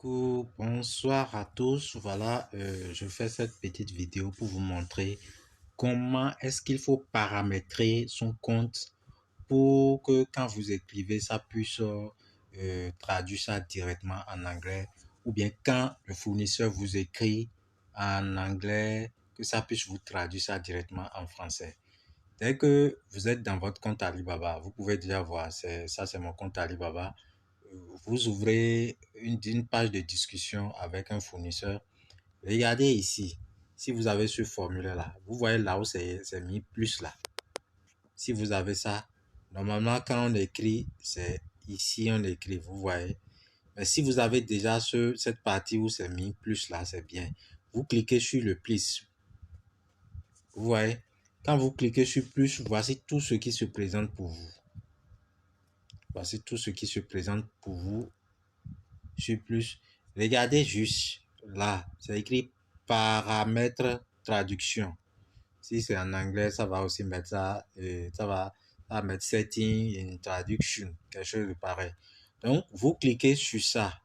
Coucou, bonsoir à tous. Voilà, je fais cette petite vidéo pour vous montrer comment est-ce qu'il faut paramétrer son compte pour que quand vous écrivez, ça puisse traduire ça directement en anglais, ou bien quand le fournisseur vous écrit en anglais, que ça puisse vous traduire ça directement en français. Dès que vous êtes dans votre compte Alibaba, vous pouvez déjà voir, c'est mon compte Alibaba. Vous ouvrez une page de discussion avec un fournisseur. Regardez ici, si vous avez ce formulaire-là, vous voyez là où c'est mis plus là. Si vous avez ça, normalement quand on écrit, c'est ici on écrit, vous voyez. Mais si vous avez déjà cette partie où c'est mis plus là, c'est bien. Vous cliquez sur le plus. Vous voyez. Quand vous cliquez sur plus, voici tout ce qui se présente pour vous. Voici tout ce qui se présente pour vous. Sur plus. Regardez juste là, c'est écrit paramètres traduction. Si c'est en anglais, ça va aussi mettre ça, ça va mettre setting in traduction, quelque chose de pareil. Donc, vous cliquez sur ça.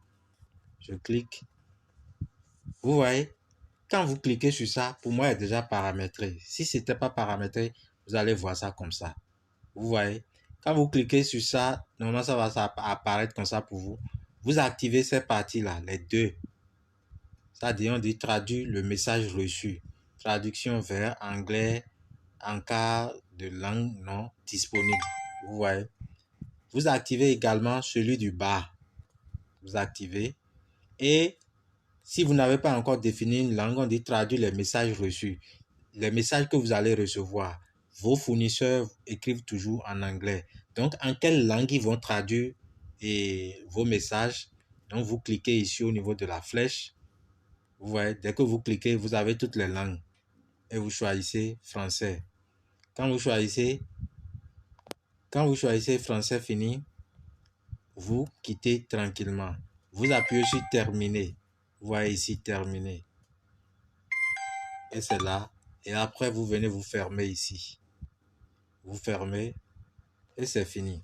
Je clique. Vous voyez, quand vous cliquez sur ça, pour moi, il est déjà paramétré. Si ce n'était pas paramétré, vous allez voir ça comme ça. Vous voyez, quand vous cliquez sur ça, normalement, ça va apparaître comme ça pour vous. Vous activez ces parties-là, les deux. C'est-à-dire, on dit traduire le message reçu. Traduction vers anglais en cas de langue non disponible. Vous voyez. Vous activez également celui du bas. Vous activez. Et si vous n'avez pas encore défini une langue, on dit traduire les messages reçus. Les messages que vous allez recevoir, vos fournisseurs écrivent toujours en anglais. Donc, en quelle langue ils vont traduire vos messages? Donc, vous cliquez ici au niveau de la flèche. Vous voyez, dès que vous cliquez, vous avez toutes les langues. Et vous choisissez français. Quand vous choisissez français fini, vous quittez tranquillement. Vous appuyez sur terminer. Vous voyez ici terminer. Et c'est là. Et après, vous venez vous fermer ici. Vous fermez et c'est fini.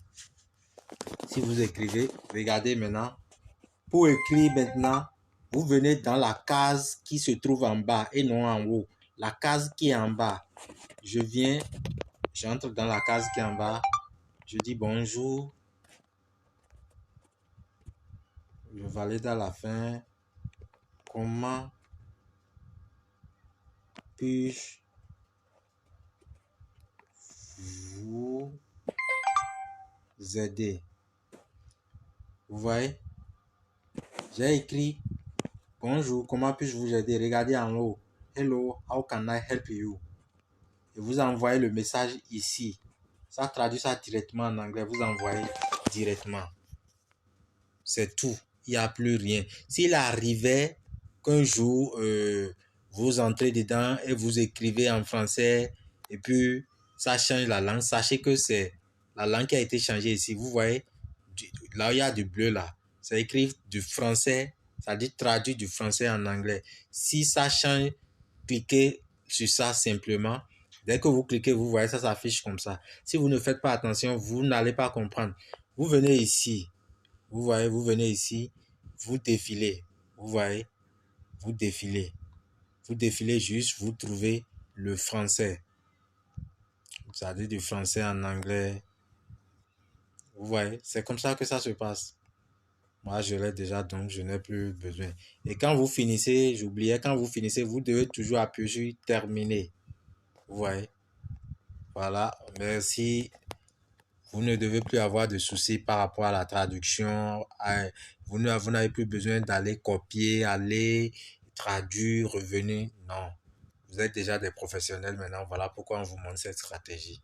Si vous écrivez, regardez maintenant. Pour écrire maintenant, vous venez dans la case qui se trouve en bas et non en haut. La case qui est en bas. J'entre dans la case qui est en bas. Je dis bonjour. Je valide à la fin. Comment puis-je vous aider? Vous voyez? J'ai écrit bonjour, comment puis-je vous aider? Regardez en haut. Hello, how can I help you? Et vous envoyez le message ici. Ça traduit ça directement en anglais. Vous envoyez directement. C'est tout. Il n'y a plus rien. S'il arrivait qu'un jour, vous entrez dedans et vous écrivez en français et puis ça change la langue, sachez que c'est la langue qui a été changée ici. Vous voyez, là où il y a du bleu là, ça écrit du français, ça dit traduit du français en anglais. Si ça change, cliquez sur ça simplement. Dès que vous cliquez, vous voyez ça s'affiche comme ça. Si vous ne faites pas attention, vous n'allez pas comprendre. Vous venez ici. Vous voyez, vous venez ici, vous défilez. Vous voyez, vous défilez. Vous défilez juste, vous trouvez le français. Ça dit du français en anglais. Vous voyez, c'est comme ça que ça se passe. Moi, je l'ai déjà, donc je n'ai plus besoin. Et quand vous finissez, j'oubliais, quand vous finissez, vous devez toujours appuyer sur terminer. Vous voyez. Voilà, merci. Vous ne devez plus avoir de soucis par rapport à la traduction. Vous n'avez plus besoin d'aller copier, aller traduire, revenir. Non. Vous êtes déjà des professionnels maintenant. Voilà pourquoi on vous montre cette stratégie.